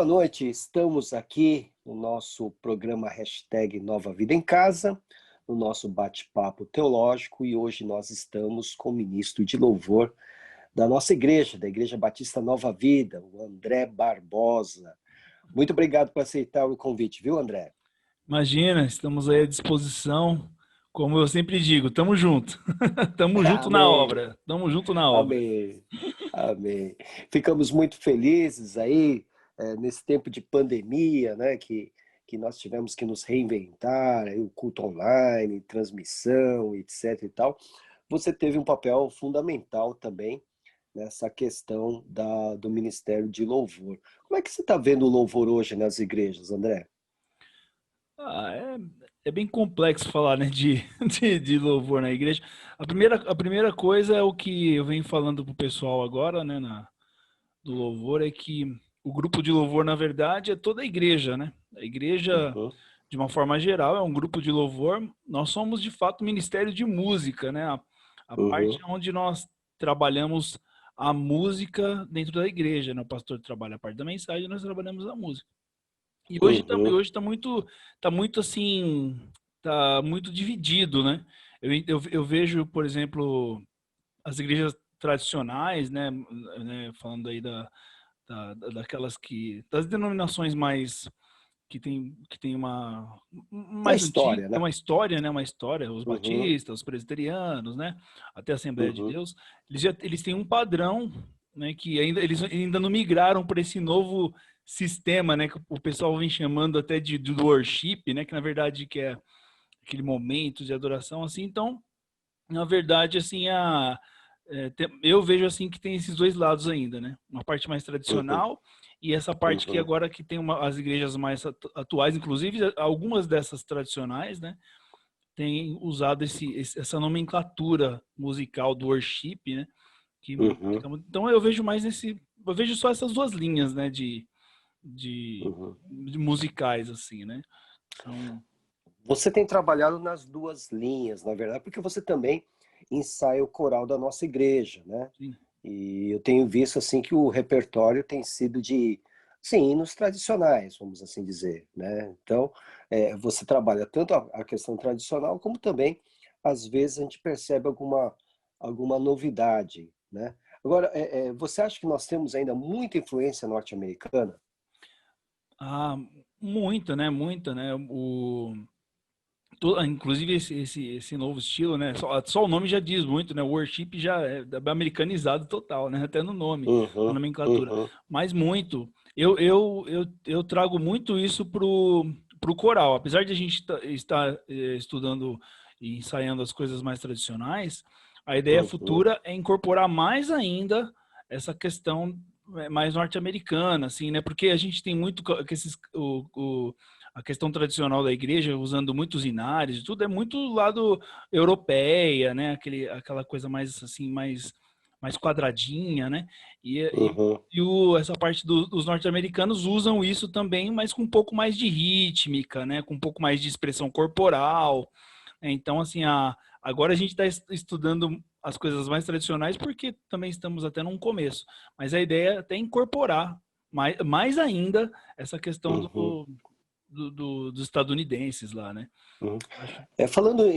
boa noite. Estamos aqui no nosso programa Hashtag Nova Vida em Casa, no nosso bate-papo teológico, e hoje nós estamos com o ministro de louvor da nossa igreja, da Igreja Batista Nova Vida, o André Barbosa. Muito obrigado por aceitar o convite, viu, André? Imagina, estamos aí à disposição. Como eu sempre digo, tamo junto. Tamo junto na Amém, obra. Tamo junto na obra. amém, amém. Ficamos muito felizes aí, nesse tempo de pandemia, né, que nós tivemos que nos reinventar, aí o culto online, transmissão, etc e tal. Você teve um papel fundamental também nessa questão do Ministério de Louvor. Como é que você está vendo o louvor hoje nas igrejas, André? É bem complexo falar, né, de louvor na igreja. A primeira coisa é o que eu venho falando pro pessoal agora, né, do louvor, é que o grupo de louvor, na verdade, é toda a igreja, né? A igreja, Uhum, de uma forma geral, é um grupo de louvor. Nós somos, de fato, ministério de música, né? A parte uhum, onde nós trabalhamos a música dentro da igreja, né? O pastor trabalha a parte da mensagem, nós trabalhamos a música. E uhum, hoje tá muito assim, tá muito dividido, né? Eu vejo, por exemplo, as igrejas tradicionais, né, falando aí daquelas das denominações mais que tem a mais antiga, história, tem né? uma história, né, uma história, os Uhum, batistas, os presbiterianos, né, até a Assembleia de uhum, Deus, eles têm um padrão, né, que eles ainda não migraram para esse novo sistema, né, que o pessoal vem chamando até de worship, né, que na verdade que é aquele momento de adoração, assim. Então, na verdade, assim, eu vejo assim que tem esses dois lados ainda, né? Uma parte mais uhum, tradicional e essa parte que uhum, agora que tem as igrejas mais atuais, inclusive algumas dessas tradicionais, né? Têm usado essa nomenclatura musical do worship, né? uhum, Então eu vejo só essas duas linhas, né? De, uhum. de musicais, assim, né? São, Você tem trabalhado nas duas linhas, na verdade, porque você também ensaia o coral da nossa igreja, né? sim. E eu tenho visto assim que o repertório tem sido de, sim, hinos tradicionais, vamos assim dizer, né? Então, você trabalha tanto a questão tradicional como também, às vezes, a gente percebe alguma novidade, né? Agora, você acha que nós temos ainda muita influência norte-americana? Ah, muita, né? Muita, né? Inclusive esse novo estilo, né? Só o nome já diz muito, né? O worship já é americanizado total, né? Até no nome, na Uhum, nomenclatura. uhum, Mas muito. Eu trago muito isso pro coral. Apesar de a gente estar estudando e ensaiando as coisas mais tradicionais, a ideia uhum, futura é incorporar mais ainda essa questão mais norte-americana, assim, né? Porque a gente tem muito que a questão tradicional da igreja, usando muitos inários, tudo é muito lado europeia, né? Aquela coisa mais assim, mais quadradinha, né? uhum, Essa parte dos norte-americanos usam isso também, mas com um pouco mais de rítmica, né? Com um pouco mais de expressão corporal. Então, assim, agora a gente está estudando as coisas mais tradicionais porque também estamos até num começo. Mas a ideia é até incorporar mais ainda essa questão uhum, dos estadunidenses lá, né? uhum. Acho. Falando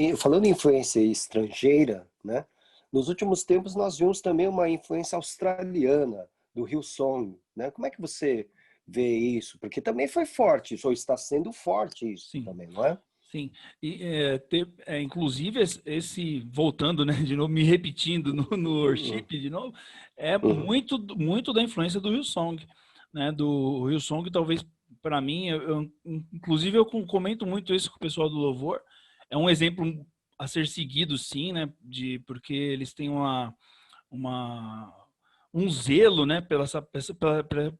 em influência estrangeira, né? Nos últimos tempos nós vimos também uma influência australiana do Hillsong, né? Como é que você vê isso? Porque também foi forte, ou está sendo forte isso Sim, também, não é? sim. E inclusive voltando, né, de novo, me repetindo no worship Uhum, de novo, é uhum, muito da influência do Hillsong, né? Do Hillsong, talvez para mim, inclusive eu comento muito isso com o pessoal do Louvor. É um exemplo a ser seguido, sim, né? Porque eles têm uma um zelo, né,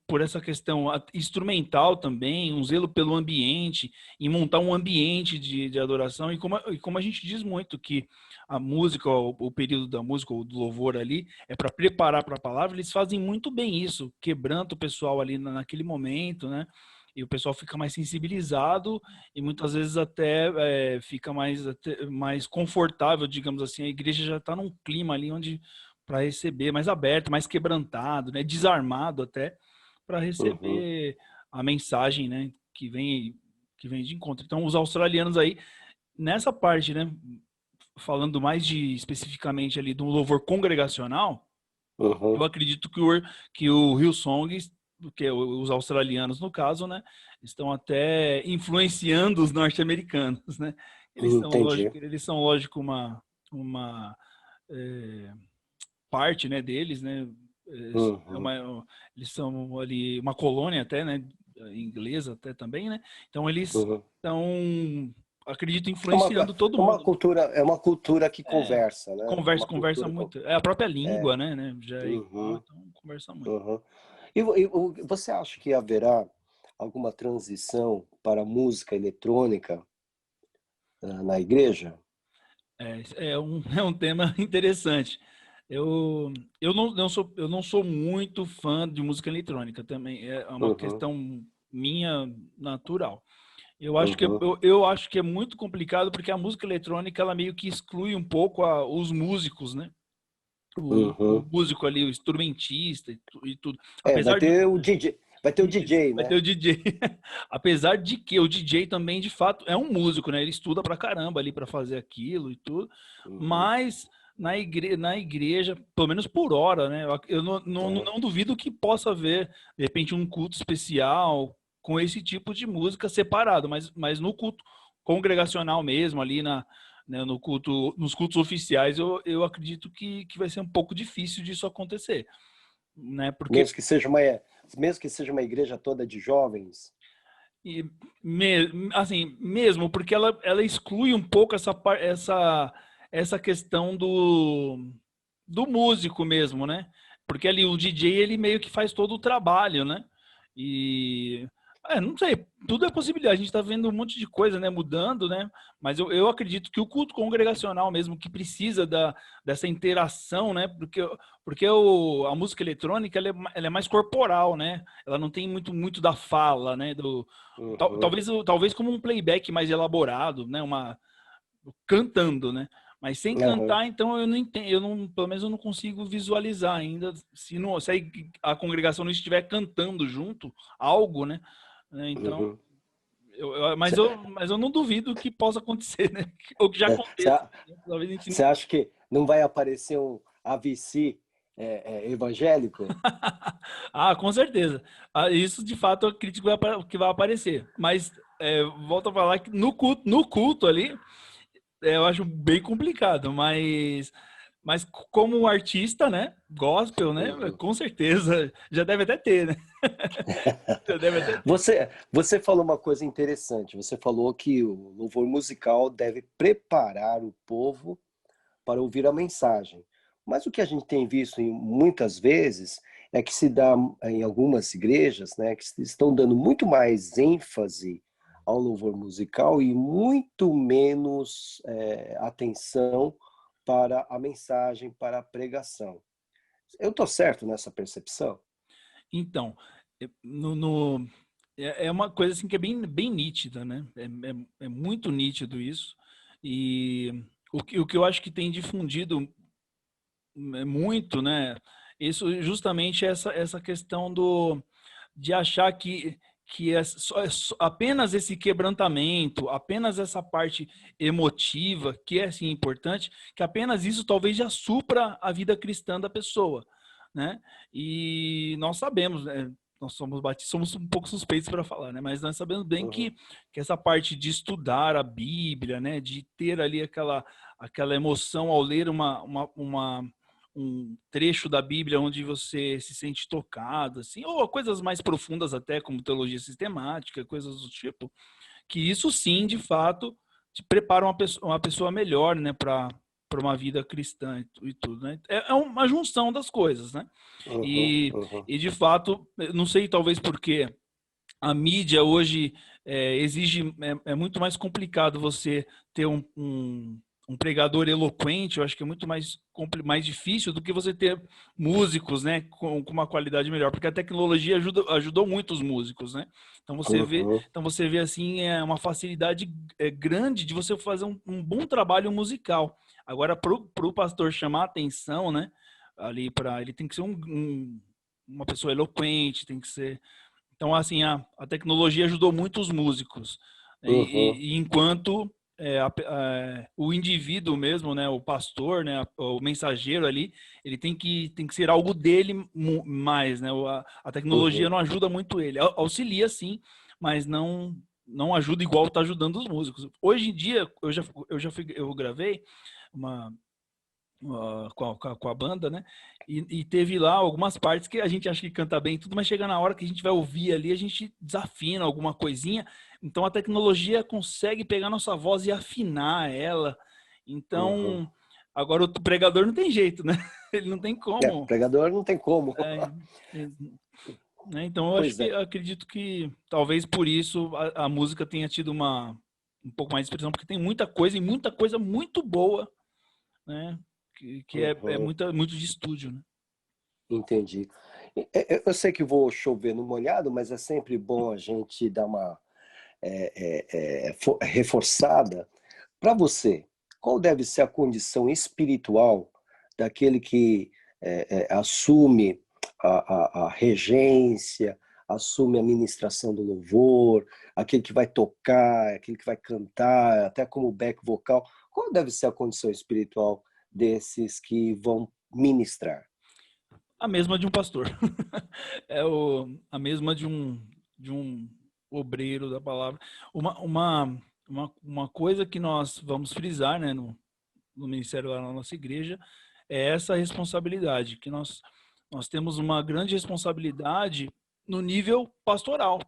por essa questão instrumental também, um zelo pelo ambiente, em montar um ambiente de adoração, e como a gente diz muito que a música, o período da música, ou do louvor ali, é para preparar para a palavra, eles fazem muito bem isso, quebrando o pessoal ali naquele momento, né, e o pessoal fica mais sensibilizado e muitas vezes até fica mais confortável, digamos assim, a igreja já está num clima ali onde para receber, mais aberto, mais quebrantado, né, desarmado até, para uhum, receber a mensagem, né, que vem de encontro. Então, os australianos aí, nessa parte, né, falando mais especificamente ali do louvor congregacional, eu Uhum. acredito que o Hillsong, que é os australianos no caso, né, estão até influenciando os norte-americanos, né? Entendi. Eles são lógico uma é, parte, né, deles, né? Uhum. Eles são ali uma colônia até, né, inglesa até também, né? Então eles Uhum. estão, acredito, É uma, influenciando todo mundo. é uma cultura que É, conversa, né? É uma conversa cultura. muito. É a própria É. língua, né? Já é igual, Uhum. então conversa muito. Uhum. E você acha que haverá alguma transição para a música eletrônica na igreja? É um tema interessante. Eu, eu não sou muito fã de música eletrônica também. É uma Uhum. questão minha natural. Uhum. Eu acho que é muito complicado porque a música eletrônica ela meio que exclui um pouco os músicos, né? O Uhum. músico ali, o instrumentista e tudo. Vai Apesar de ter o DJ, vai ter o isso, DJ, vai ter né? o DJ. Apesar de que o DJ também, de fato, é um músico, né? Ele estuda pra caramba ali pra fazer aquilo e tudo. Uhum. Mas na igreja, pelo menos por hora, né? Eu Uhum. não duvido que possa haver, de repente, um culto especial com esse tipo de música separado, mas no culto congregacional mesmo, ali né, no culto, nos cultos oficiais, eu acredito que vai ser um pouco difícil disso acontecer, né? Porque Mesmo que seja uma, mesmo que seja uma igreja toda de jovens. E assim, mesmo, porque ela exclui um pouco essa questão do músico mesmo, né? Porque ali o DJ, ele meio que faz todo o trabalho, né? E, não sei, tudo é possibilidade. A gente tá vendo um monte de coisa, né, mudando, né? Mas eu acredito que o culto congregacional mesmo, que precisa dessa interação, né? Porque a música eletrônica, ela é mais corporal, né? Ela não tem muito da fala, né? Uhum. Talvez como um playback mais elaborado, né? Cantando, né? Mas sem Aham. cantar, então eu não entendo, pelo menos eu não consigo visualizar ainda se a congregação não estiver cantando junto algo, né? Então, Uhum. mas eu não duvido que possa acontecer, né? Ou que já aconteça. Né? Talvez a gente... Você acha que não vai aparecer um AVC evangélico? Ah, com certeza. Ah, isso de fato eu acredito que vai aparecer. Mas volto a falar que no culto ali, eu acho bem complicado, mas como um artista, né? Gospel, né? Uhum. Com certeza já deve até ter, né? Já deve até ter. Você falou uma coisa interessante. Você falou que o louvor musical deve preparar o povo para ouvir a mensagem. Mas o que a gente tem visto muitas vezes é que se dá em algumas igrejas, né, que estão dando muito mais ênfase ao louvor musical e muito menos atenção para a mensagem, para a pregação. Eu estou certo nessa percepção? Então, é uma coisa assim que é bem nítida, né? É muito nítido isso. E o que eu acho que tem difundido muito, né? Isso justamente essa questão de achar que apenas esse quebrantamento, apenas essa parte emotiva, que é assim importante, que apenas isso talvez já supra a vida cristã da pessoa, né? E nós sabemos, né? Nós somos um pouco suspeitos para falar, né? Mas nós sabemos bem Uhum, que essa parte de estudar a Bíblia, né? De ter ali aquela emoção ao ler um trecho da Bíblia onde você se sente tocado, assim, ou coisas mais profundas até, como teologia sistemática, coisas do tipo, que isso sim, de fato, te prepara uma pessoa melhor, né, para uma vida cristã e tudo, né? É uma junção das coisas, né? uhum, E, uhum, e de fato, não sei, talvez porque a mídia hoje exige, é muito mais complicado você ter um pregador eloquente, eu acho que é muito mais difícil do que você ter músicos, né, com uma qualidade melhor, porque a tecnologia ajudou muito os músicos, né? uhum. Então você vê assim uma facilidade grande de você fazer um bom trabalho musical. Agora, para o pastor chamar a atenção, né, ali para ele tem que ser uma pessoa eloquente, tem que ser Então, assim, a tecnologia ajudou muito os músicos. Uhum, E enquanto o indivíduo mesmo, né, o pastor, né, o mensageiro ali, ele tem que ser algo dele mais, né? A tecnologia uhum. não ajuda muito ele. Auxilia, sim, mas não ajuda igual está ajudando os músicos. Hoje em dia, eu gravei uma com a banda, né? E teve lá algumas partes que a gente acha que canta bem e tudo, mas chega na hora que a gente vai ouvir ali, a gente desafina alguma coisinha. Então a tecnologia consegue pegar nossa voz e afinar ela. Uhum. Então, agora o pregador não tem jeito, né? Ele não tem É, como. pregador não tem como. É, né? Então Pois é. eu acredito que talvez por isso a música tenha tido um pouco mais de expressão, porque tem muita coisa e muita coisa muito boa, né? Que é Uhum. muito de estúdio, né? Entendi. Eu sei que vou chover no molhado, mas é sempre bom a gente dar uma reforçada. Para você, qual deve ser a condição espiritual daquele que assume a regência, assume a ministração do louvor, aquele que vai tocar, aquele que vai cantar, até como back vocal? Qual deve ser a condição espiritual desses que vão ministrar? A mesma de um pastor. A mesma de um obreiro da palavra. Uma coisa que nós vamos frisar, né, no ministério lá na nossa igreja é essa responsabilidade, que nós temos uma grande responsabilidade no nível pastoral.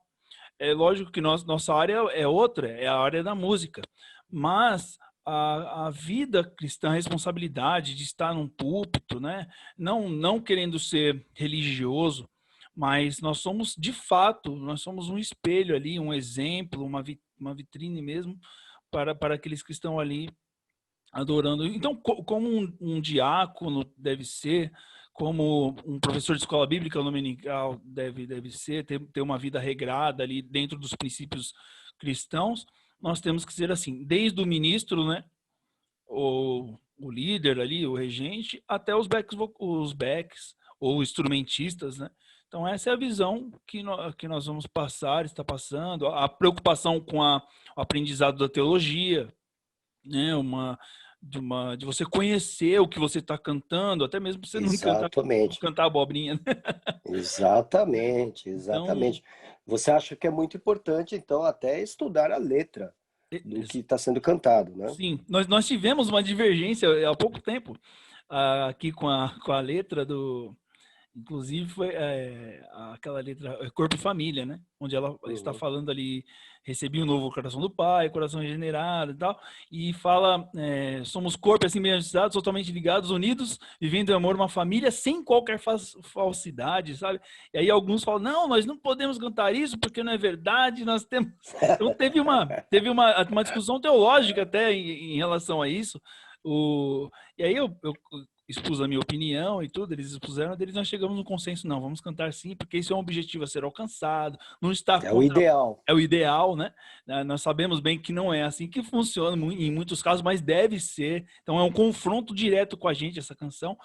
É lógico que nossa área é outra, é a área da música, mas a vida cristã, a responsabilidade de estar num púlpito, né? Não querendo ser religioso, mas nós somos, de fato, nós somos um espelho ali, um exemplo, uma vitrine mesmo para aqueles que estão ali adorando. Então, como um diácono deve ser, como um professor de escola bíblica dominical deve ser, ter uma vida regrada ali dentro dos princípios cristãos, nós temos que ser assim, desde o ministro, né, o líder ali, o regente, até os backs ou instrumentistas, né? Então essa é a visão que nós vamos passar, está passando, a preocupação com o aprendizado da teologia, né? De você conhecer o que você está cantando, até mesmo você não Exatamente. cantar abobrinha, né? Exatamente, Então, exatamente. Você acha que é muito importante, então, até estudar a letra do que está sendo cantado, né? sim, nós tivemos uma divergência há pouco tempo aqui com a letra do. Inclusive foi aquela letra Corpo e Família, né? Onde ela está Uhum. falando ali, recebi um novo coração do Pai, coração regenerado e tal, e fala, somos corpo assim semelhantes, totalmente ligados, unidos, vivendo em amor, uma família sem qualquer falsidade, sabe? E aí alguns falam, não, nós não podemos cantar isso porque não é verdade, nós temos... Então teve uma discussão teológica até em relação a isso, e aí eu expus a minha opinião e tudo, eles expuseram, deles nós chegamos no consenso, não, vamos cantar sim, porque isso é um objetivo a ser alcançado, não está É o contra, ideal. é o ideal, né? Nós sabemos bem que não é assim que funciona em muitos casos, mas deve ser, então é um confronto direto com a gente, essa canção.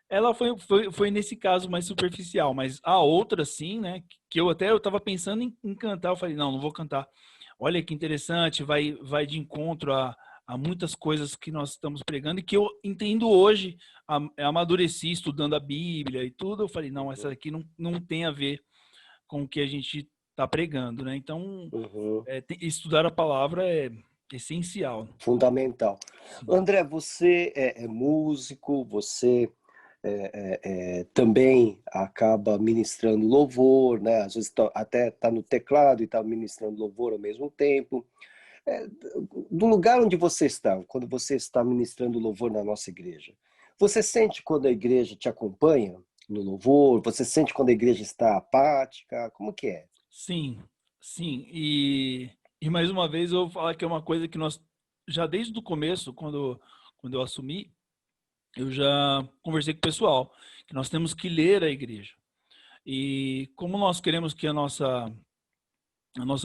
Ela foi nesse caso mais superficial, mas a outra sim, né, que eu estava pensando em cantar, eu falei, não vou cantar. Olha que interessante, vai de encontro a muitas coisas que nós estamos pregando e que eu entendo hoje, amadureci estudando a Bíblia e tudo, eu falei, não, essa Uhum, aqui não tem a ver com o que a gente está pregando, né? Então, uhum. estudar a palavra é essencial. Fundamental. Sim. André, você é músico, você também acaba ministrando louvor, né? Às vezes até está no teclado e está ministrando louvor ao mesmo tempo. É, do lugar onde você está, quando você está ministrando louvor na nossa igreja, você sente quando a igreja te acompanha no louvor? Você sente quando a igreja está apática? Como que é? Sim, sim. E mais uma vez eu vou falar que é uma coisa que nós, já desde o começo, quando eu assumi, eu já conversei com o pessoal, que nós temos que ler a igreja. E como nós queremos que a nossa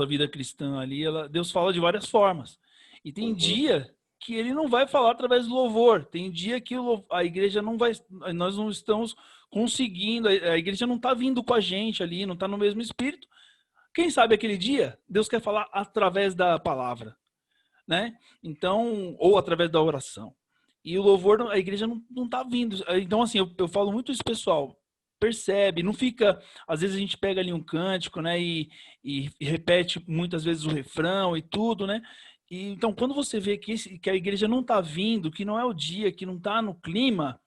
vida cristã ali, Deus fala de várias formas. E tem Uhum, dia que ele não vai falar através do louvor. Tem dia que a igreja não vai, nós não estamos conseguindo, a igreja não está vindo com a gente ali, não está no mesmo espírito. quem sabe aquele dia, Deus quer falar através da palavra, né? Então, ou através da oração. E o louvor, a igreja não tá vindo. Então, assim, eu falo muito isso, pessoal. Percebe, não fica. Às vezes a gente pega ali um cântico, né? E repete muitas vezes o refrão e tudo, né? E, então, quando você vê que a igreja não tá vindo, que não é o dia, que não tá no clima,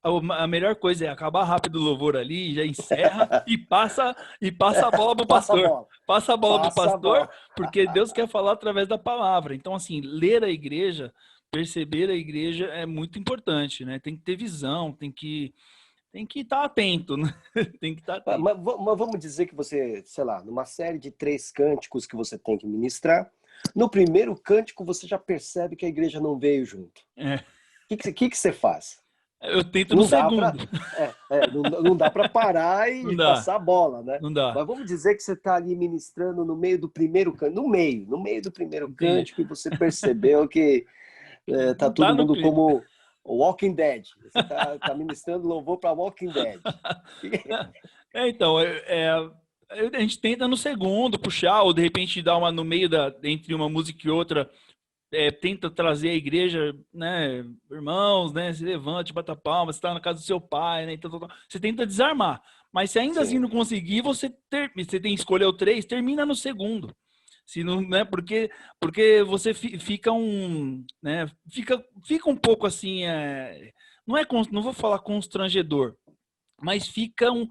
a melhor coisa é acabar rápido o louvor ali, já encerra e passa a bola pro Passa a pastor. bola. Passa a bola pro Passa a pastor, bola. porque Deus quer falar através da palavra. Então, assim, ler a igreja, perceber a igreja é muito importante, né? Tem que ter visão, tem que estar atento, né? Tem que estar atento. Mas vamos dizer que você, sei lá, numa série de 3 cânticos que você tem que ministrar, no primeiro cântico você já percebe que a igreja não veio junto. É, O que você faz? eu tento no Não dá para segundo. não dá para parar Não e dá, passar a bola, né? não dá. Mas vamos dizer que você está ali ministrando no meio do primeiro cântico, no meio do primeiro Entendi. cântico, e você percebeu que tá Não tá todo no mundo clima. como Walking Dead. Você tá ministrando louvor para Walking Dead. Então, a gente tenta no segundo puxar, ou de repente dar uma no meio entre uma música e outra, tenta trazer a igreja, né, irmãos, né, se levante, bata palma, você está na casa do seu pai, né, então, você tenta desarmar. Mas se ainda assim Sim. não conseguir, você tem que escolher o 3, termina no segundo. Se não, né, porque você fica né, fica um pouco assim, não vou falar constrangedor, mas fica um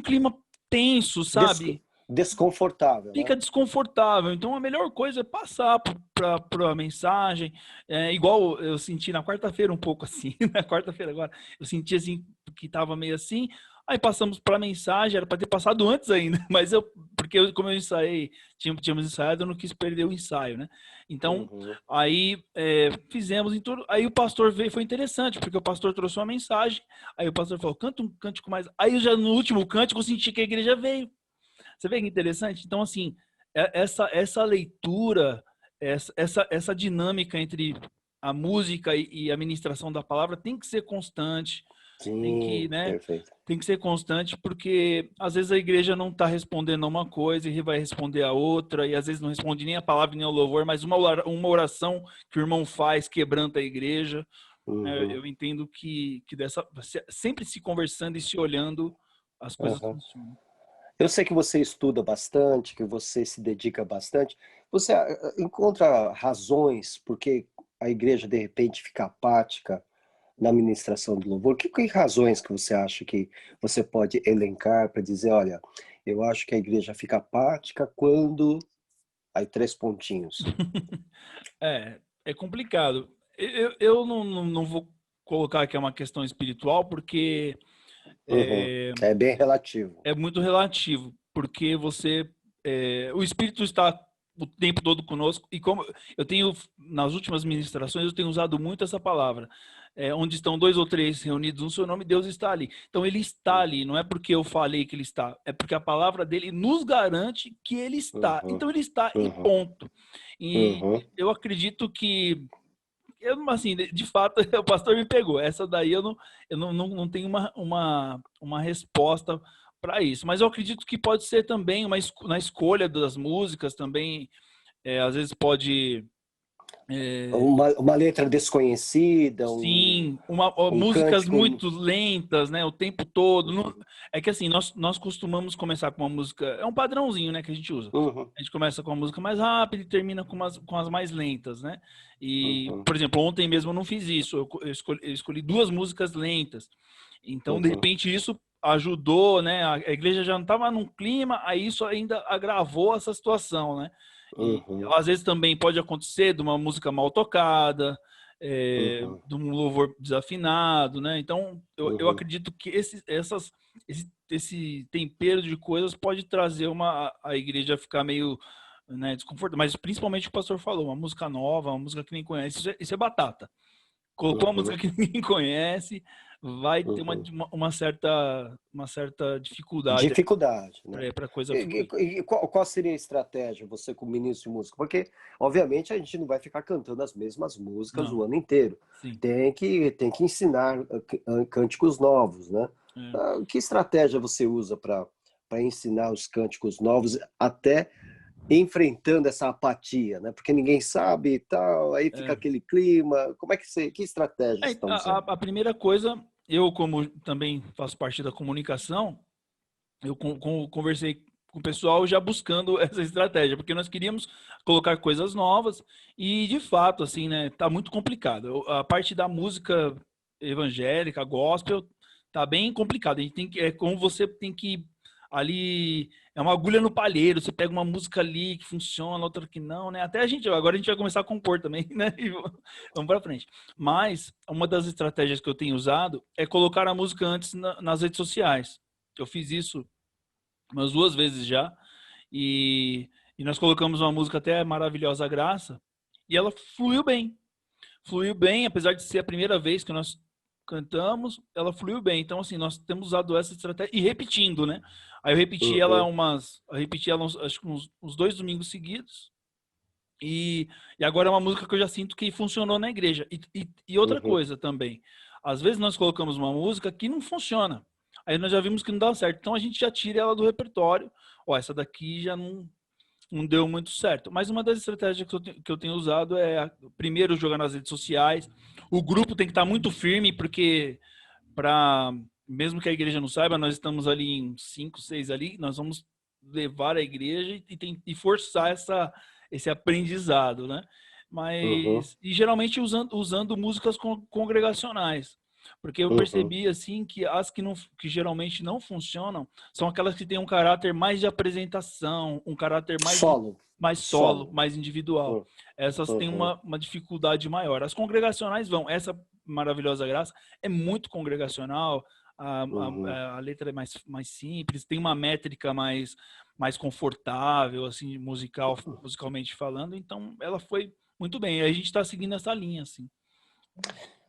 clima tenso, Des- sabe? Desconfortável, né? Fica desconfortável. Então a melhor coisa é passar para a mensagem. Igual eu senti na quarta-feira um pouco assim, na quarta-feira agora, eu senti assim que estava meio assim. Aí passamos para a mensagem, era para ter passado antes ainda, mas como eu ensaiei, tínhamos ensaiado, eu não quis perder o ensaio, né? Então, Uhum. aí fizemos em tudo. Aí o pastor veio, foi interessante, porque o pastor trouxe uma mensagem. Aí o pastor falou: canta um cântico mais. Aí já no último cântico eu senti que a igreja veio. Você vê que interessante? Então, assim, essa leitura, essa dinâmica entre a música e a ministração da palavra tem que ser constante, tem que, Sim, né, perfeito. tem que ser constante, porque às vezes a igreja não está respondendo a uma coisa e vai responder a outra, e às vezes não responde nem a palavra nem ao louvor, mas uma oração que o irmão faz quebranta a igreja. Uhum. Eu entendo que sempre se conversando e se olhando, as coisas Uhum. funcionam. Eu sei que você estuda bastante, que você se dedica bastante. Você encontra razões porque a igreja de repente fica apática na ministração do louvor? Que razões que você acha que você pode elencar para dizer, olha, eu acho que a igreja fica apática quando... Aí 3 pontinhos. É complicado. Eu não vou colocar que é uma questão espiritual, porque Uhum. é, É bem relativo. é muito relativo, porque o Espírito está o tempo todo conosco, e como eu tenho, nas últimas ministrações, eu tenho usado muito essa palavra, onde estão 2 ou 3 reunidos no seu nome, Deus está ali. Então ele está ali, não é porque eu falei que ele está, é porque a palavra dele nos garante que ele está. Uhum. Então ele está e Uhum. ponto. E Uhum. eu acredito que assim, de fato, o pastor me pegou. Essa daí eu não tenho uma resposta para isso. Mas eu acredito que pode ser também na escolha das músicas também. Às vezes pode. é, Uma letra desconhecida, sim, um músicas cântico. muito lentas, né? O tempo todo. É que assim, nós costumamos começar com uma música. É um padrãozinho, né, que a gente usa. Uhum. A gente começa com a música mais rápida e termina com as mais lentas, né? E, Uhum. por exemplo, ontem mesmo eu não fiz isso. Eu escolhi 2 músicas lentas. Então, de Uhum. repente, isso ajudou, né? A igreja já não estava num clima, aí isso ainda agravou essa situação, né? E Uhum. às vezes também pode acontecer de uma música mal tocada, Uhum. de um louvor desafinado, né? Então, eu Uhum. acredito que esse tempero de coisas pode trazer a igreja a ficar meio, né, desconfortável. Mas principalmente o pastor falou, uma música nova, uma música que nem conhece, isso é batata. Colocou uma música Uhum. que ninguém conhece, vai ter Uhum. uma certa dificuldade Dificuldade, né? para a coisa E, fluir. qual seria a estratégia, você como ministro de música? Porque, obviamente, a gente não vai ficar cantando as mesmas músicas Não, o ano inteiro. sim. Tem que ensinar cânticos novos, né? É. Que estratégia você usa para para ensinar os cânticos novos, até enfrentando essa apatia, né? Porque ninguém sabe e tal, aí fica É. aquele clima. Como é que você, que estratégias É, estão usando? a primeira coisa, eu como também faço parte da comunicação, eu conversei com o pessoal já buscando essa estratégia, porque nós queríamos colocar coisas novas e, de fato, assim, né, tá muito complicado. A parte da música evangélica, gospel, tá bem complicado. A gente tem que, é como você tem que ali, é uma agulha no palheiro, você pega uma música ali que funciona, outra que não, né? Até agora a gente vai começar a compor também, né? E vamos para frente. Mas uma das estratégias que eu tenho usado é colocar a música antes nas redes sociais. Eu fiz isso umas 2 vezes já. E nós colocamos uma música até Maravilhosa Graça. E ela fluiu bem. Fluiu bem, apesar de ser a primeira vez que nós cantamos, ela fluiu bem. Então, assim, nós temos usado essa estratégia e repetindo, né? Aí eu repeti ela Uhum, acho que uns 2 domingos seguidos. E agora é uma música que eu já sinto que funcionou na igreja. E outra uhum. coisa também, às vezes nós colocamos uma música que não funciona. Aí nós já vimos que não dá certo. Então a gente já tira ela do repertório. Ó, essa daqui já não deu muito certo. Mas uma das estratégias que eu tenho usado é, primeiro, jogar nas redes sociais. O grupo tem que estar muito firme, porque mesmo que a igreja não saiba, nós estamos ali em 5, 6 ali, nós vamos levar a igreja e forçar esse aprendizado, né? Uhum, E geralmente usando músicas congregacionais. Porque eu uhum. percebi assim que as que geralmente não funcionam são aquelas que têm um caráter mais de apresentação, um caráter Solo, mais solo, solo. mais individual. Uhum, Essas têm uhum, uma dificuldade maior. As congregacionais vão. Essa Maravilhosa Graça é muito congregacional, uhum. a letra é mais simples, tem uma métrica mais confortável, assim, musicalmente falando, então ela foi muito bem. A gente está seguindo essa linha, assim.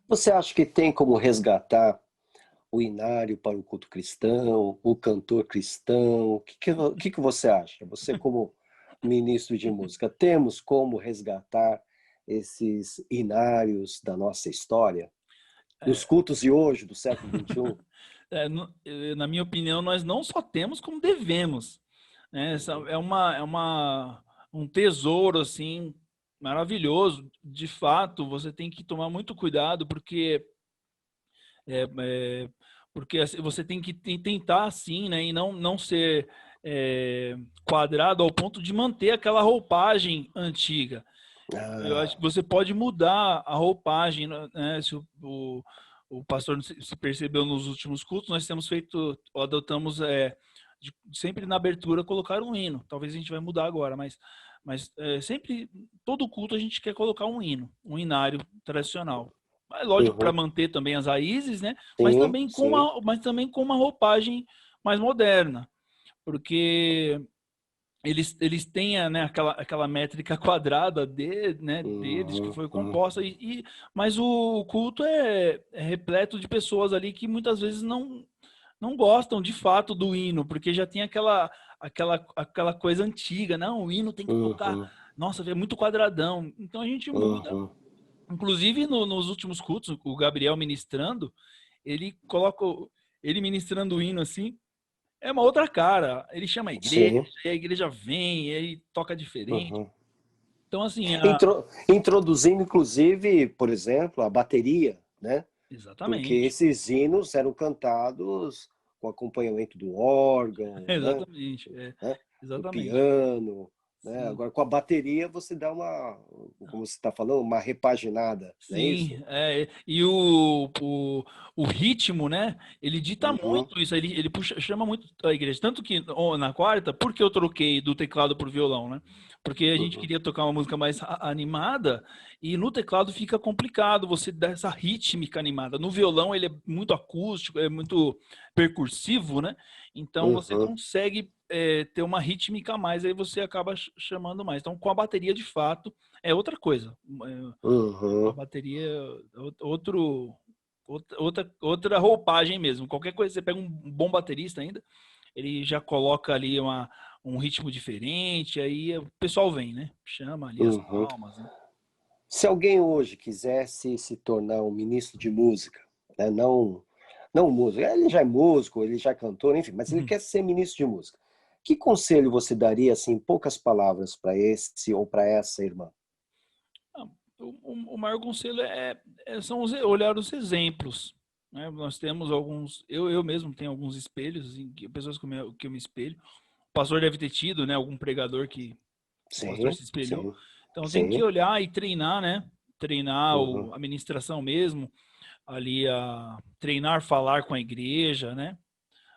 Você acha que tem como resgatar o inário para o culto cristão, o cantor cristão? O que que você acha? Você, como ministro de música, temos como resgatar esses inários da nossa história? Nos É, cultos de hoje, do século XXI? na minha opinião, nós não só temos, como devemos. Né? Essa Uhum, um tesouro, assim, maravilhoso. De fato, você tem que tomar muito cuidado, é, é, porque assim, você tem que tentar assim, né, e não ser quadrado ao ponto de manter aquela roupagem antiga. Eu acho ah, que você pode mudar a roupagem, né? Se o pastor não se percebeu nos últimos cultos, nós temos feito, adotamos sempre na abertura colocar um hino. Talvez a gente vai mudar agora, mas sempre todo culto a gente quer colocar um hino, um hinário tradicional. É lógico para uhum. manter também as raízes, né? Sim, sim. Mas também com uma roupagem mais moderna, porque eles têm né, aquela métrica quadrada deles que Uhum, foi uhum, composta, mas o culto é repleto de pessoas ali que muitas vezes não gostam de fato do hino, porque já tem aquela coisa antiga, não, o hino tem que tocar, uhum, nossa, é muito quadradão, então a gente muda. uhum. Inclusive nos últimos cultos, o Gabriel ministrando, ele coloca, ele ministrando o hino assim, é uma outra cara. Ele chama a igreja, Sim. e a igreja vem, e aí toca diferente. Uhum. Então, assim, Introduzindo, inclusive, por exemplo, a bateria, né? Porque exatamente. esses hinos eram cantados com acompanhamento do órgão, né? Exatamente. Né? Do Exatamente. piano, né? Sim. Agora com a bateria você dá uma, como você está falando, uma repaginada, não é isso? Sim, e o ritmo, né? Ele dita Uhum, muito isso, ele chama muito a igreja. Tanto que na quarta, por que eu troquei do teclado por violão, né? Porque a gente uhum, queria tocar uma música mais animada e no teclado fica complicado você dar essa rítmica animada. No violão ele é muito acústico, é muito percursivo, né? Então você uhum, consegue ter uma rítmica a mais, aí você acaba chamando mais. Então com a bateria de fato é outra coisa. A uhum. bateria, outra roupagem mesmo. Qualquer coisa, você pega um bom baterista ainda, ele já coloca ali um ritmo diferente, aí o pessoal vem, né? Chama ali as Uhum. palmas, né? Se alguém hoje quisesse se tornar um ministro de música, né, não Não músico, ele já é músico, ele já é cantor, enfim, mas ele Uhum. quer ser ministro de música. Que conselho você daria, assim, em poucas palavras, para esse ou para essa irmã? Ah, o maior conselho são olhar os exemplos. Né? Nós temos alguns, eu mesmo tenho alguns espelhos, pessoas que eu me espelho. O pastor deve ter tido, né, algum pregador que o pastor Sim, se espelhou. sim, Então tem que sim. olhar e treinar, né? Treinar Uhum, a ministração mesmo, ali a treinar falar com a igreja, né?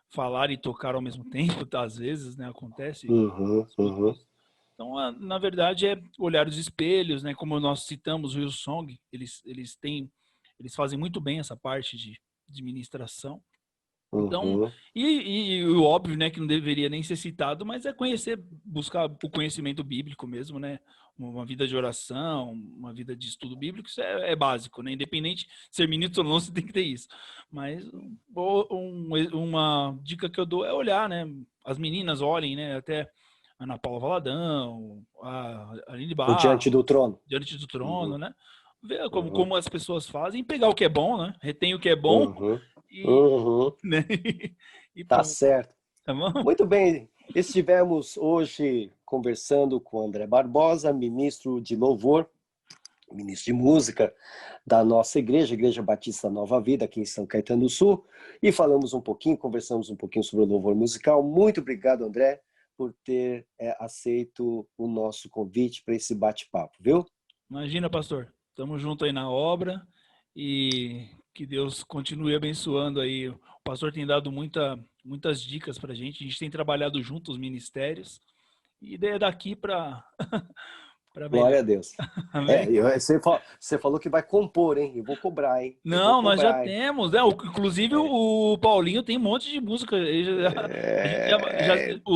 Falar e tocar ao mesmo tempo, tá? Às vezes, né? Acontece uhum, escuto uhum, isso. Então, na verdade, é olhar os espelhos, né? Como nós citamos o Hillsong, eles fazem muito bem essa parte de ministração. Então, uhum. e o óbvio, né, que não deveria nem ser citado, mas é conhecer, buscar o conhecimento bíblico mesmo, né? Uma vida de oração, uma vida de estudo bíblico, isso é básico, né? Independente de ser ministro ou não, você tem que ter isso. Mas uma dica que eu dou é olhar, né? As meninas olhem, né? Até a Ana Paula Valadão, a Aline O Diante do Barros, Trono. Diante do Trono, Uhum, né? Ver uhum, como as pessoas fazem, pegar o que é bom, né? Retém o que é bom uhum, e, uhum. né? E Tá pronto, certo. tá bom? Muito bem, estivemos hoje conversando com André Barbosa, ministro de Louvor, ministro de Música da nossa igreja, Igreja Batista Nova Vida, aqui em São Caetano do Sul, e falamos um pouquinho, conversamos um pouquinho sobre o louvor musical. Muito obrigado, André, por ter aceito o nosso convite para esse bate-papo, viu? Imagina, pastor. Tamo junto aí na obra e que Deus continue abençoando aí. O pastor tem dado muitas dicas pra gente. A gente tem trabalhado junto os ministérios e é daqui para para melhor. Glória a Deus. Amém? Você falou que vai compor, hein? Eu vou cobrar, hein? Eu vou Não, nós já cobrar, hein? temos, né? Inclusive o Paulinho tem um monte de música. A gente É...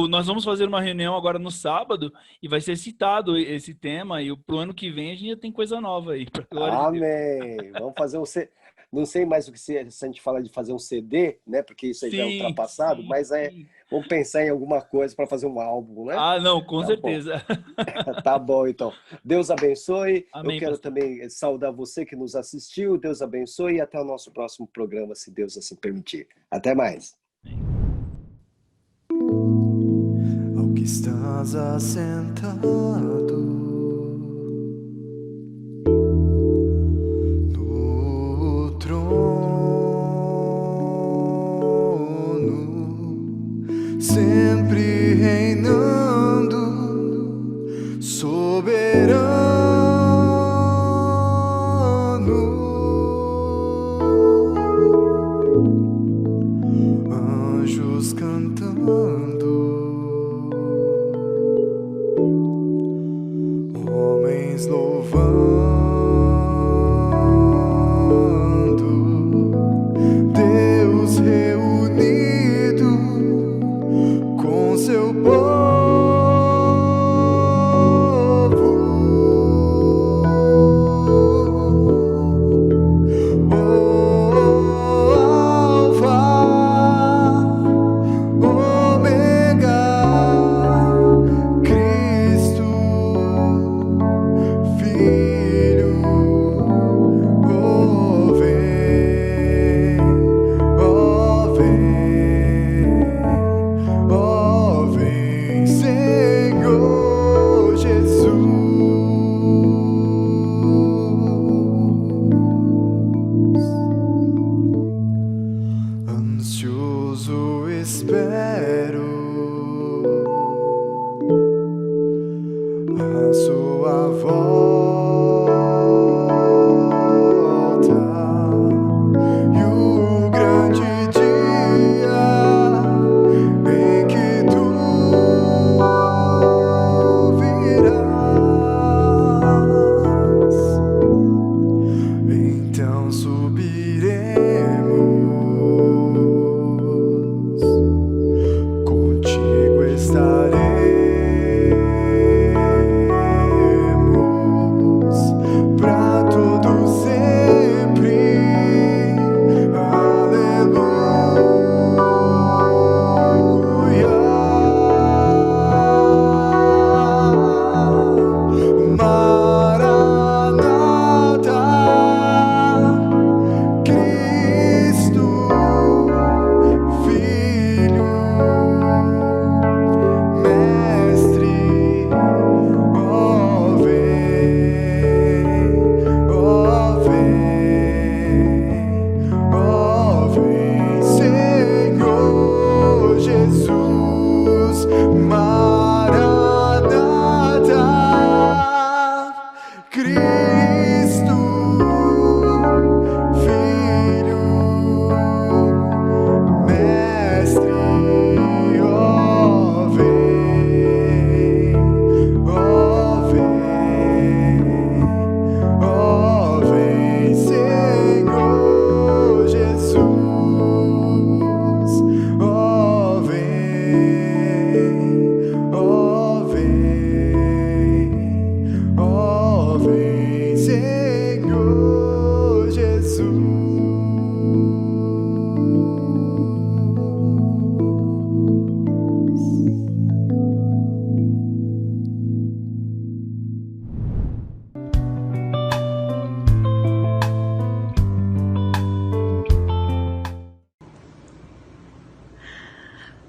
nós vamos fazer uma reunião agora no sábado e vai ser citado esse tema e pro ano que vem a gente já tem coisa nova aí, para glória de Deus. Amém. Vamos fazer um C... Não sei mais o que se a gente fala de fazer um CD, né? Porque isso aí já é Sim, ultrapassado, sim, mas sim. vamos pensar em alguma coisa para fazer um álbum, né? Ah, não, com Tá bom. certeza. Tá bom, então. Deus abençoe. Eu Amém, quero pastor. também saudar você que nos assistiu. Deus abençoe e até o nosso próximo programa, se Deus assim permitir. Até mais. Ao que estás assentado no trono, sempre reinando, soberano, anjos cantando,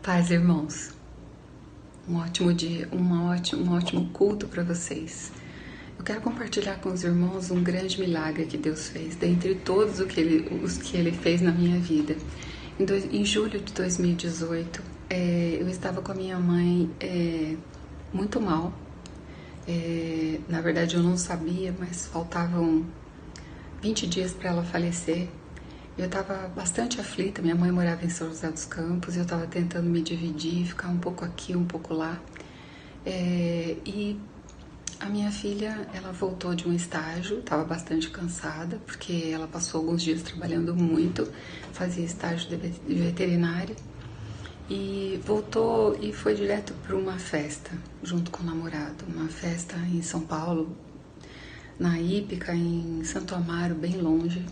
Paz, irmãos. Um ótimo dia, um ótimo culto para vocês. Eu quero compartilhar com os irmãos um grande milagre que Deus fez, dentre todos os que Ele fez na minha vida. Em julho de 2018, eu estava com a minha mãe muito mal. Na verdade, eu não sabia, mas faltavam 20 dias para ela falecer. Eu estava bastante aflita, minha mãe morava em São José dos Campos, eu estava tentando me dividir, ficar um pouco aqui, um pouco lá. E a minha filha, ela voltou de um estágio, estava bastante cansada, porque ela passou alguns dias trabalhando muito, fazia estágio de veterinária, e voltou e foi direto para uma festa, junto com o namorado, uma festa em São Paulo, na Hípica, em Santo Amaro, bem longe.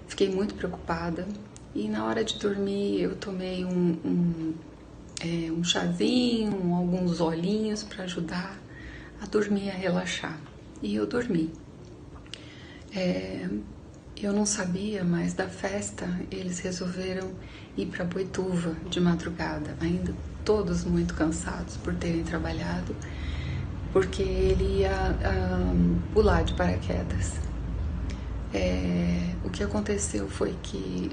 Fiquei muito preocupada e na hora de dormir eu tomei um chazinho, alguns olhinhos para ajudar a dormir, a relaxar. E eu dormi. Eu não sabia, mas da festa eles resolveram ir para Boituva de madrugada, ainda todos muito cansados por terem trabalhado, porque ele ia pular de paraquedas. O que aconteceu foi que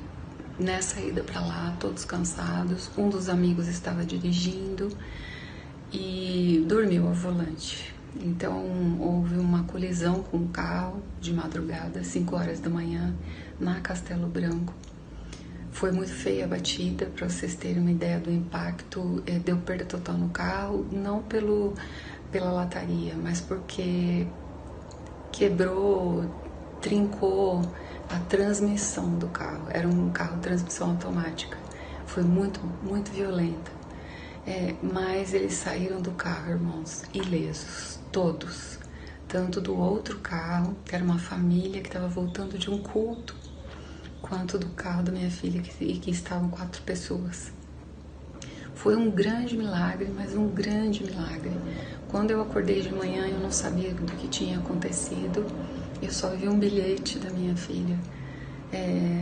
nessa ida para lá, todos cansados, um dos amigos estava dirigindo e dormiu ao volante. Então houve uma colisão com o carro de madrugada, 5 horas da manhã, na Castelo Branco. Foi muito feia a batida, para vocês terem uma ideia do impacto. Deu perda total no carro, não pela lataria, mas porque quebrou, trincou a transmissão do carro. Era um carro de transmissão automática. Foi muito, muito violenta. Mas eles saíram do carro, irmãos, ilesos, todos. Tanto do outro carro, que era uma família que estava voltando de um culto, quanto do carro da minha filha, que estavam 4 pessoas. Foi um grande milagre, mas um grande milagre. Quando eu acordei de manhã, eu não sabia do que tinha acontecido. Eu só vi um bilhete da minha filha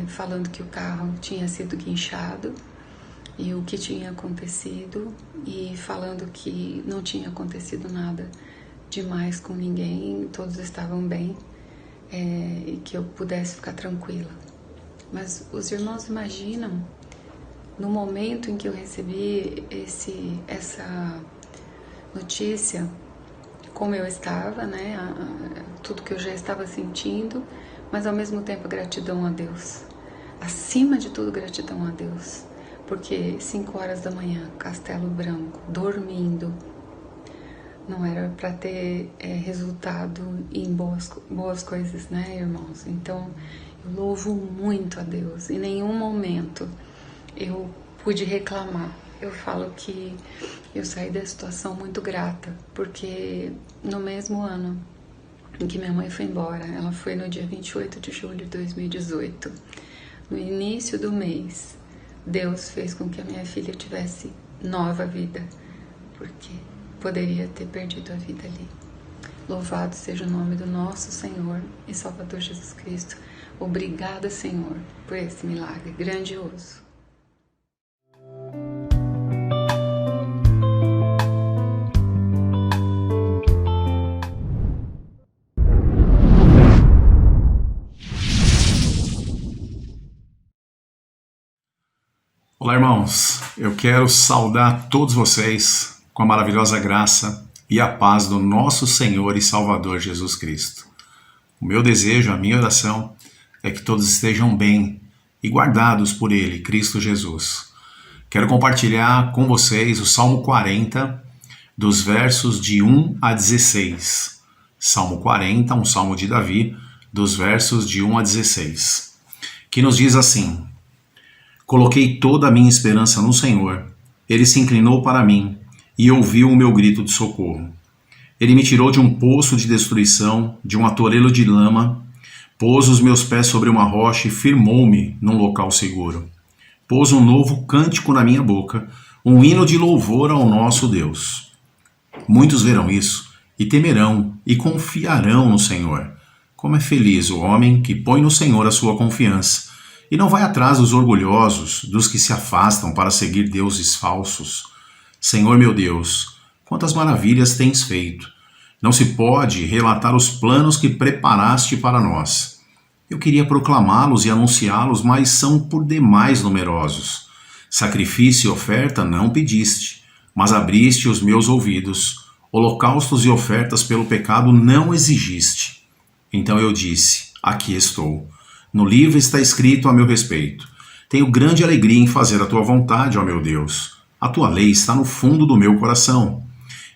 falando que o carro tinha sido guinchado e o que tinha acontecido, e falando que não tinha acontecido nada demais com ninguém, todos estavam bem, e que eu pudesse ficar tranquila. Mas os irmãos imaginam, no momento em que eu recebi essa notícia, como eu estava, né, tudo que eu já estava sentindo, mas ao mesmo tempo gratidão a Deus. Acima de tudo, gratidão a Deus. Porque 5 horas da manhã, Castelo Branco, dormindo, não era para ter resultado em boas coisas, né, irmãos? Então, eu louvo muito a Deus. Em nenhum momento eu pude reclamar. Eu falo que eu saí da situação muito grata, porque no mesmo ano em que minha mãe foi embora, ela foi no dia 28 de julho de 2018, no início do mês, Deus fez com que a minha filha tivesse nova vida, porque poderia ter perdido a vida ali. Louvado seja o nome do nosso Senhor e Salvador Jesus Cristo. Obrigada, Senhor, por esse milagre grandioso. Olá, irmãos. Eu quero saudar todos vocês com a maravilhosa graça e a paz do nosso Senhor e Salvador Jesus Cristo. O meu desejo, a minha oração é que todos estejam bem e guardados por Ele, Cristo Jesus. Quero compartilhar com vocês o Salmo 40, dos versos de 1 a 16. Salmo 40, um salmo de Davi, dos versos de 1 a 16, que nos diz assim: Coloquei toda a minha esperança no Senhor. Ele se inclinou para mim e ouviu o meu grito de socorro. Ele me tirou de um poço de destruição, de um atoleiro de lama, pôs os meus pés sobre uma rocha e firmou-me num local seguro. Pôs um novo cântico na minha boca, um hino de louvor ao nosso Deus. Muitos verão isso e temerão e confiarão no Senhor. Como é feliz o homem que põe no Senhor a sua confiança e não vai atrás dos orgulhosos, dos que se afastam para seguir deuses falsos. Senhor meu Deus, quantas maravilhas tens feito! Não se pode relatar os planos que preparaste para nós. Eu queria proclamá-los e anunciá-los, mas são por demais numerosos. Sacrifício e oferta não pediste, mas abriste os meus ouvidos. Holocaustos e ofertas pelo pecado não exigiste. Então eu disse, aqui estou. No livro está escrito a meu respeito. Tenho grande alegria em fazer a tua vontade, ó meu Deus. A tua lei está no fundo do meu coração.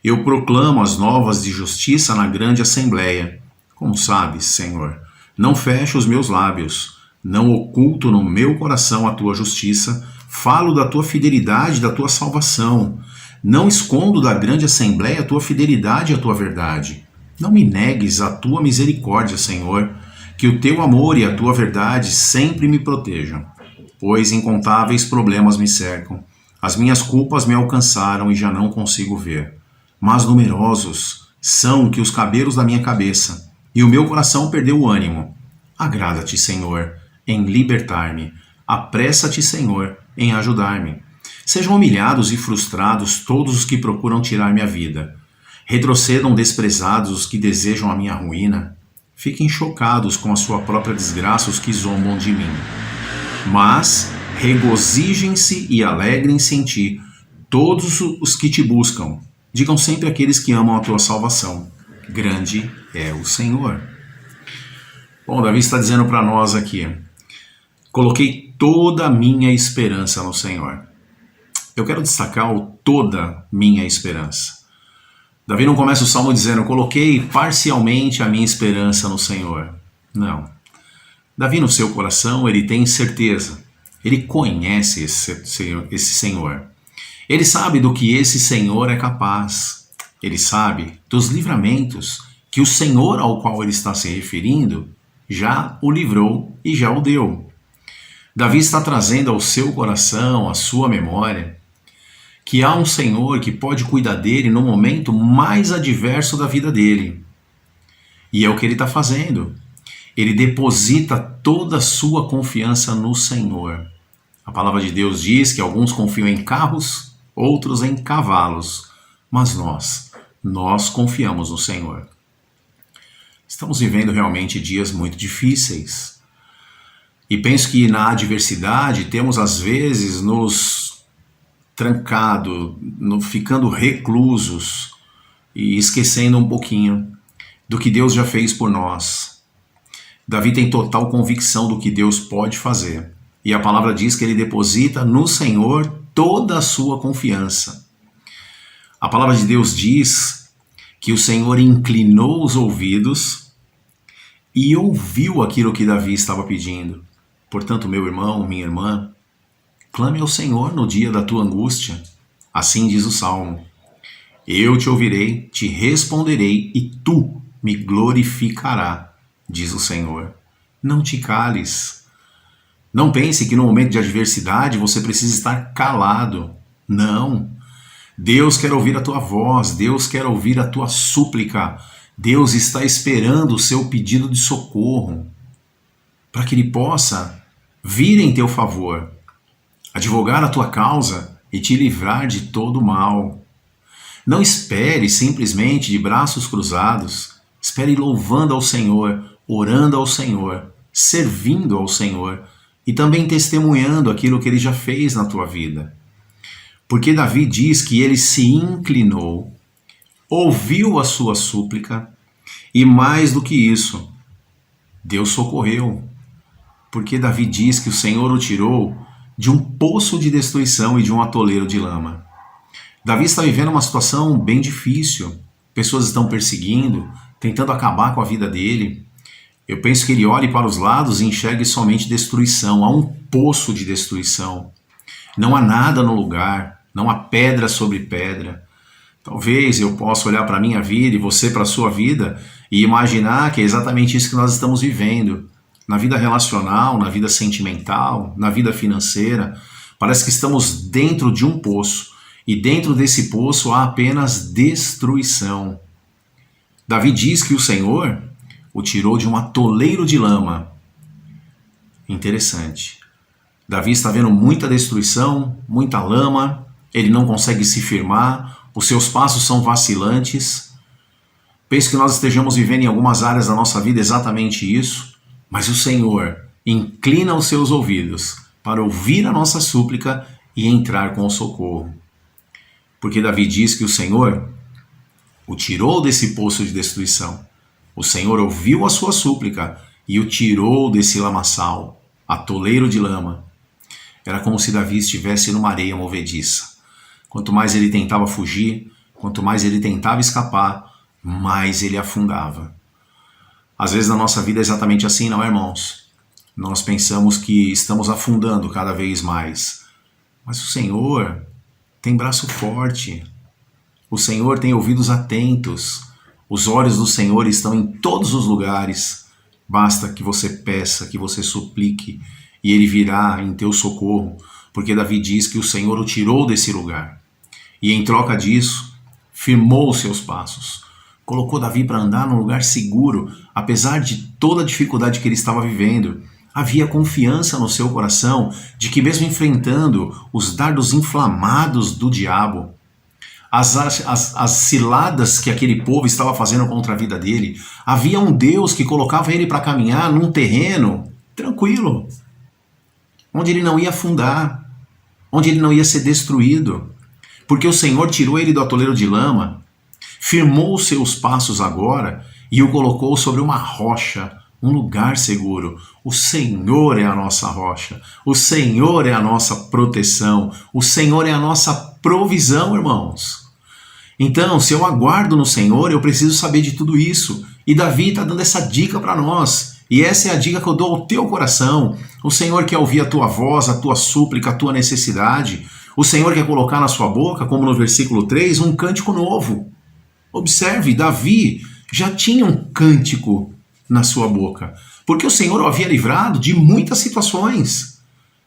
Eu proclamo as novas de justiça na grande assembleia. Como sabes, Senhor, não fecho os meus lábios, não oculto no meu coração a tua justiça, falo da tua fidelidade e da tua salvação. Não escondo da grande assembleia a tua fidelidade e a tua verdade. Não me negues a tua misericórdia, Senhor, que o teu amor e a tua verdade sempre me protejam, pois incontáveis problemas me cercam. As minhas culpas me alcançaram e já não consigo ver. Mas numerosos são que os cabelos da minha cabeça, e o meu coração perdeu o ânimo. Agrada-te, Senhor, em libertar-me. Apressa-te, Senhor, em ajudar-me. Sejam humilhados e frustrados todos os que procuram tirar minha vida. Retrocedam desprezados os que desejam a minha ruína. Fiquem chocados com a sua própria desgraça os que zombam de mim. Mas regozijem-se e alegrem-se em ti todos os que te buscam. Digam sempre aqueles que amam a tua salvação. Grande é o Senhor. Bom, Davi está dizendo para nós aqui, coloquei toda a minha esperança no Senhor. Eu quero destacar o toda minha esperança. Davi não começa o salmo dizendo, coloquei parcialmente a minha esperança no Senhor. Não. Davi no seu coração, ele tem certeza. Ele conhece esse Senhor. Ele sabe do que esse Senhor é capaz. Ele sabe dos livramentos que o Senhor ao qual ele está se referindo já o livrou e já o deu. Davi está trazendo ao seu coração, à sua memória, que há um Senhor que pode cuidar dele no momento mais adverso da vida dele. E é o que ele está fazendo. Ele deposita toda a sua confiança no Senhor. A palavra de Deus diz que alguns confiam em carros, outros em cavalos, mas nós confiamos no Senhor. Estamos vivendo realmente dias muito difíceis. E penso que na adversidade temos às vezes nos trancado, ficando reclusos e esquecendo um pouquinho do que Deus já fez por nós. Davi tem total convicção do que Deus pode fazer. E a palavra diz que ele deposita no Senhor toda a sua confiança. A palavra de Deus diz que o Senhor inclinou os ouvidos e ouviu aquilo que Davi estava pedindo. Portanto, meu irmão, minha irmã, clame ao Senhor no dia da tua angústia. Assim diz o Salmo. Eu te ouvirei, te responderei e tu me glorificará, diz o Senhor. Não te cales. Não pense que no momento de adversidade você precisa estar calado. Não. Deus quer ouvir a tua voz, Deus quer ouvir a tua súplica. Deus está esperando o seu pedido de socorro para que Ele possa vir em teu favor, advogar a tua causa e te livrar de todo mal. Não espere simplesmente de braços cruzados. Espere louvando ao Senhor, orando ao Senhor, servindo ao Senhor e também testemunhando aquilo que Ele já fez na tua vida. Porque Davi diz que ele se inclinou, ouviu a sua súplica e mais do que isso, Deus socorreu. Porque Davi diz que o Senhor o tirou de um poço de destruição e de um atoleiro de lama. Davi está vivendo uma situação bem difícil. Pessoas estão perseguindo, tentando acabar com a vida dele. Eu penso que ele olhe para os lados e enxergue somente destruição. Há um poço de destruição. Não há nada no lugar, não há pedra sobre pedra. Talvez eu possa olhar para a minha vida e você para a sua vida e imaginar que é exatamente isso que nós estamos vivendo. Na vida relacional, na vida sentimental, na vida financeira, parece que estamos dentro de um poço e dentro desse poço há apenas destruição. Davi diz que o Senhor o tirou de um atoleiro de lama. Interessante. Davi está vendo muita destruição, muita lama, ele não consegue se firmar, os seus passos são vacilantes. Penso que nós estejamos vivendo em algumas áreas da nossa vida exatamente isso, mas o Senhor inclina os seus ouvidos para ouvir a nossa súplica e entrar com o socorro. Porque Davi diz que o Senhor o tirou desse poço de destruição. O Senhor ouviu a sua súplica e o tirou desse lamaçal, atoleiro de lama. Era como se Davi estivesse numa areia movediça. Quanto mais ele tentava fugir, quanto mais ele tentava escapar, mais ele afundava. Às vezes na nossa vida é exatamente assim, não é, irmãos? Nós pensamos que estamos afundando cada vez mais. Mas o Senhor tem braço forte. O Senhor tem ouvidos atentos. Os olhos do Senhor estão em todos os lugares. Basta que você peça, que você suplique, e Ele virá em teu socorro, porque Davi diz que o Senhor o tirou desse lugar. E em troca disso, firmou os seus passos. Colocou Davi para andar num lugar seguro, apesar de toda a dificuldade que ele estava vivendo. Havia confiança no seu coração de que mesmo enfrentando os dardos inflamados do diabo, as ciladas que aquele povo estava fazendo contra a vida dele, havia um Deus que colocava ele para caminhar num terreno tranquilo, onde ele não ia afundar, onde ele não ia ser destruído, porque o Senhor tirou ele do atoleiro de lama, firmou os seus passos agora e o colocou sobre uma rocha, um lugar seguro. O Senhor é a nossa rocha, o Senhor é a nossa proteção, o Senhor é a nossa provisão, irmãos. Então, se eu aguardo no Senhor, eu preciso saber de tudo isso. E Davi está dando essa dica para nós. E essa é a dica que eu dou ao teu coração. O Senhor quer ouvir a tua voz, a tua súplica, a tua necessidade. O Senhor quer colocar na sua boca, como no versículo 3, um cântico novo. Observe, Davi já tinha um cântico na sua boca, porque o Senhor o havia livrado de muitas situações.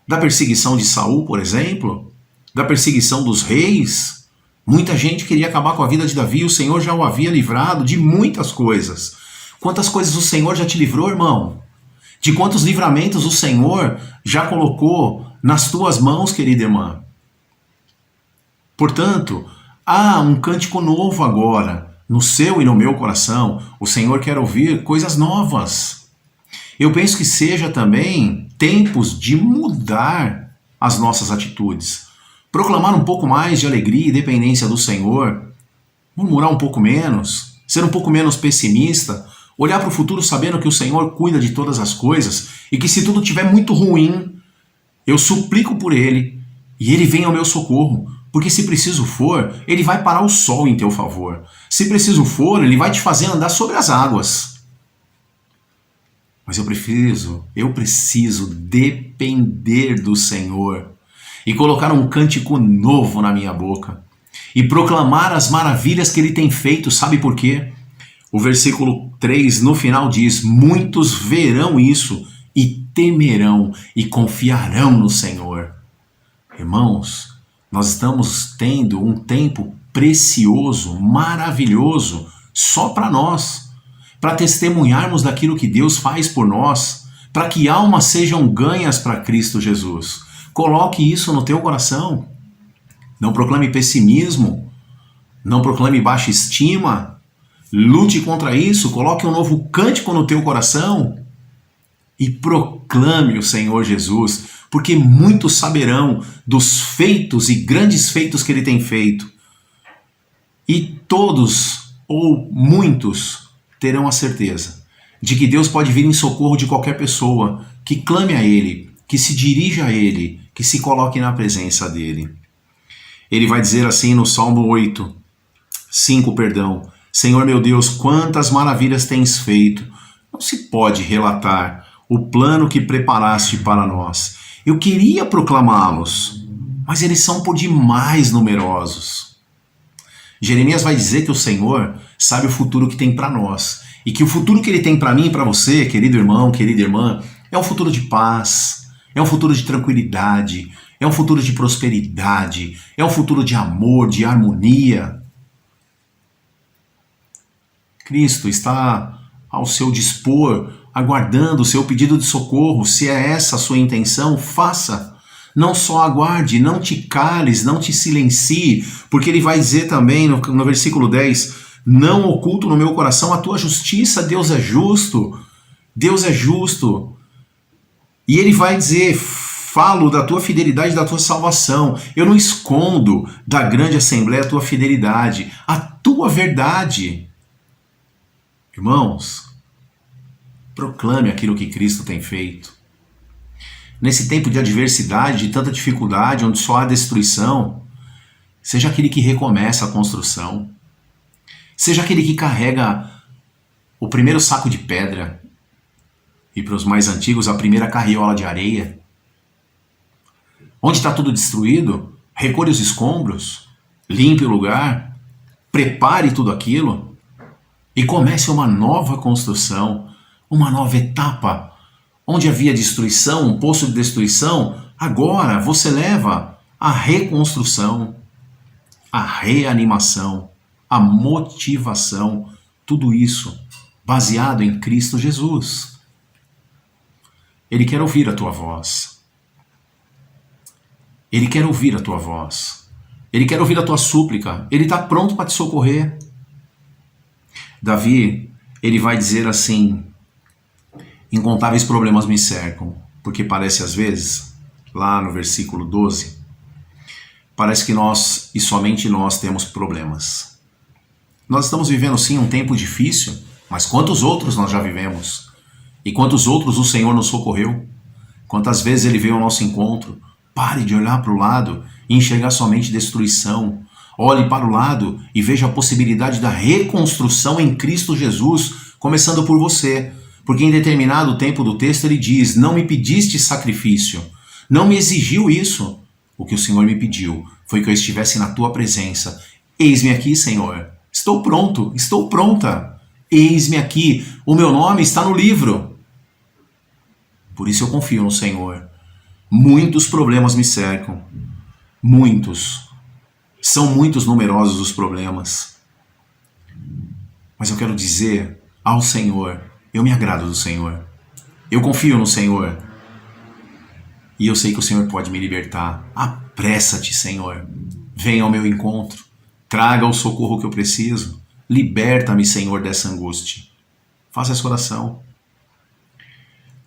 Da perseguição de Saul, por exemplo, da perseguição dos reis. Muita gente queria acabar com a vida de Davi, o Senhor já o havia livrado de muitas coisas. Quantas coisas o Senhor já te livrou, irmão? De quantos livramentos o Senhor já colocou nas tuas mãos, querida irmã? Portanto, há um cântico novo agora, no seu e no meu coração. O Senhor quer ouvir coisas novas. Eu penso que seja também tempos de mudar as nossas atitudes. Proclamar um pouco mais de alegria e dependência do Senhor. Murmurar um pouco menos. Ser um pouco menos pessimista. Olhar para o futuro sabendo que o Senhor cuida de todas as coisas e que se tudo estiver muito ruim, eu suplico por Ele e Ele vem ao meu socorro. Porque se preciso for, Ele vai parar o sol em teu favor. Se preciso for, Ele vai te fazer andar sobre as águas. Mas eu preciso depender do Senhor e colocar um cântico novo na minha boca e proclamar as maravilhas que Ele tem feito. Sabe por quê? O versículo 3 no final diz: muitos verão isso e temerão e confiarão no Senhor. Irmãos, nós estamos tendo um tempo precioso, maravilhoso, só para nós, para testemunharmos daquilo que Deus faz por nós, para que almas sejam ganhas para Cristo Jesus. Coloque isso no teu coração. Não proclame pessimismo, não proclame baixa estima. Lute contra isso, coloque um novo cântico no teu coração e proclame o Senhor Jesus, porque muitos saberão dos feitos e grandes feitos que Ele tem feito. E todos, ou muitos, terão a certeza de que Deus pode vir em socorro de qualquer pessoa que clame a Ele, que se dirija a Ele, que se coloque na presença dEle. Ele vai dizer assim no Salmo 5, Senhor meu Deus, quantas maravilhas tens feito! Não se pode relatar o plano que preparaste para nós. Eu queria proclamá-los, mas eles são por demais numerosos. Jeremias vai dizer que o Senhor sabe o futuro que tem para nós, e que o futuro que Ele tem para mim e para você, querido irmão, querida irmã, é um futuro de paz, é um futuro de tranquilidade, é um futuro de prosperidade, é um futuro de amor, de harmonia. Cristo está ao seu dispor aguardando o seu pedido de socorro. Se é essa a sua intenção, faça. Não só aguarde, não te cales, não te silencie, porque ele vai dizer também no versículo 10, não oculto no meu coração a tua justiça. Deus é justo, Deus é justo. E ele vai dizer, falo da tua fidelidade, da tua salvação. Eu não escondo da grande assembleia a tua fidelidade, a tua verdade. Irmãos, proclame aquilo que Cristo tem feito. Nesse tempo de adversidade, de tanta dificuldade, onde só há destruição, seja aquele que recomeça a construção. Seja aquele que carrega o primeiro saco de pedra e, para os mais antigos, a primeira carriola de areia. Onde está tudo destruído, recolhe os escombros, limpe o lugar, prepare tudo aquilo e comece uma nova construção, uma nova etapa. Onde havia destruição, um poço de destruição, agora você leva a reconstrução, a reanimação, a motivação, tudo isso baseado em Cristo Jesus. Ele quer ouvir a tua voz. Ele quer ouvir a tua voz. Ele quer ouvir a tua súplica. Ele está pronto para te socorrer. Davi, ele vai dizer assim, incontáveis problemas me cercam, porque parece às vezes, lá no versículo 12, parece que nós, e somente nós, temos problemas. Nós estamos vivendo sim um tempo difícil, mas quantos outros nós já vivemos? E quantos outros o Senhor nos socorreu? Quantas vezes Ele veio ao nosso encontro? Pare de olhar para o lado e enxergar somente destruição. Olhe para o lado e veja a possibilidade da reconstrução em Cristo Jesus, começando por você. Porque em determinado tempo do texto ele diz, não me pediste sacrifício, não me exigiu isso. O que o Senhor me pediu foi que eu estivesse na tua presença. Eis-me aqui, Senhor. Estou pronto, estou pronta. Eis-me aqui, o meu nome está no livro. Por isso eu confio no Senhor. Muitos problemas me cercam. Muitos. São muitos numerosos os problemas. Mas eu quero dizer ao Senhor, eu me agrado do Senhor. Eu confio no Senhor. E eu sei que o Senhor pode me libertar. Apressa-te, Senhor. Venha ao meu encontro. Traga o socorro que eu preciso. Liberta-me, Senhor, dessa angústia. Faça essa oração.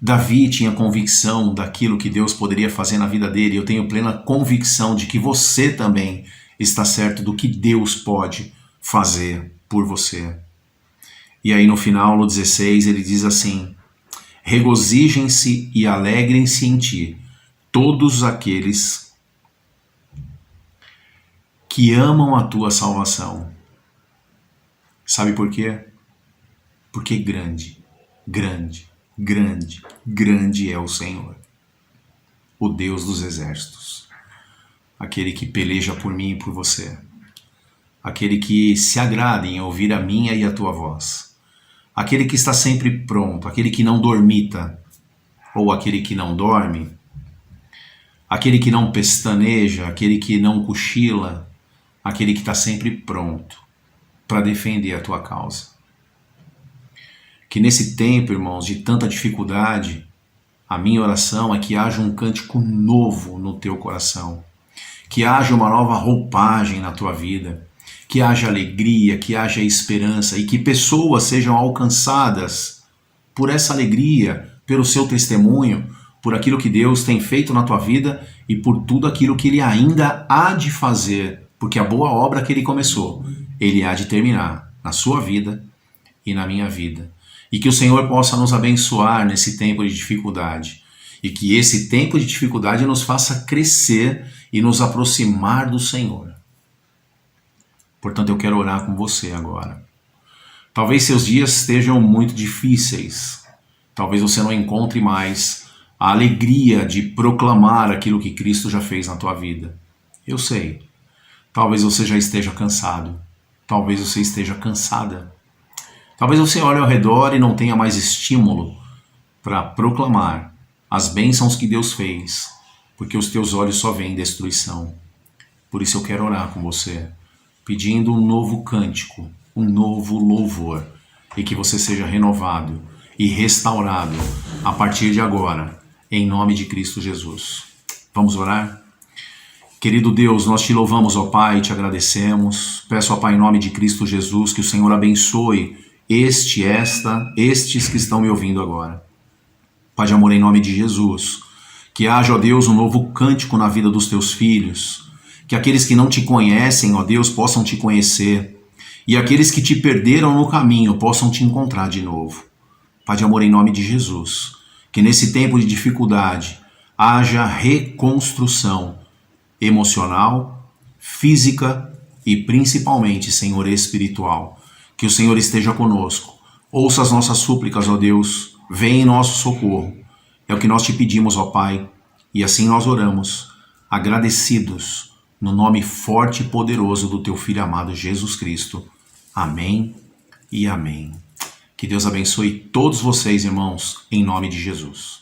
Davi tinha convicção daquilo que Deus poderia fazer na vida dele. Eu tenho plena convicção de que você também está certo do que Deus pode fazer por você. E aí no final, no 16, ele diz assim, regozijem-se e alegrem-se em ti, todos aqueles que amam a tua salvação. Sabe por quê? Porque grande, grande, grande, grande é o Senhor, o Deus dos exércitos, aquele que peleja por mim e por você, aquele que se agrada em ouvir a minha e a tua voz, aquele que está sempre pronto, aquele que não dormita, ou aquele que não dorme, aquele que não pestaneja, aquele que não cochila, aquele que está sempre pronto para defender a tua causa. Que nesse tempo, irmãos, de tanta dificuldade, a minha oração é que haja um cântico novo no teu coração, que haja uma nova roupagem na tua vida, que haja alegria, que haja esperança e que pessoas sejam alcançadas por essa alegria, pelo seu testemunho, por aquilo que Deus tem feito na tua vida e por tudo aquilo que Ele ainda há de fazer, porque a boa obra que Ele começou, Ele há de terminar na sua vida e na minha vida. E que o Senhor possa nos abençoar nesse tempo de dificuldade e que esse tempo de dificuldade nos faça crescer e nos aproximar do Senhor. Portanto, eu quero orar com você agora. Talvez seus dias estejam muito difíceis. Talvez você não encontre mais a alegria de proclamar aquilo que Cristo já fez na tua vida. Eu sei. Talvez você já esteja cansado. Talvez você esteja cansada. Talvez você olhe ao redor e não tenha mais estímulo para proclamar as bênçãos que Deus fez, porque os teus olhos só veem destruição. Por isso eu quero orar com você, pedindo um novo cântico, um novo louvor, e que você seja renovado e restaurado a partir de agora, em nome de Cristo Jesus. Vamos orar? Querido Deus, nós te louvamos, ó Pai, te agradecemos. Peço, ó Pai, em nome de Cristo Jesus, que o Senhor abençoe estes que estão me ouvindo agora. Pai de amor, em nome de Jesus, que haja, ó Deus, um novo cântico na vida dos teus filhos, que aqueles que não te conhecem, ó Deus, possam te conhecer, e aqueles que te perderam no caminho possam te encontrar de novo. Pai de amor, em nome de Jesus, que nesse tempo de dificuldade haja reconstrução emocional, física e principalmente, Senhor, espiritual. Que o Senhor esteja conosco. Ouça as nossas súplicas, ó Deus. Venha em nosso socorro. É o que nós te pedimos, ó Pai. E assim nós oramos, agradecidos, no nome forte e poderoso do teu Filho amado Jesus Cristo. Amém e amém. Que Deus abençoe todos vocês, irmãos, em nome de Jesus.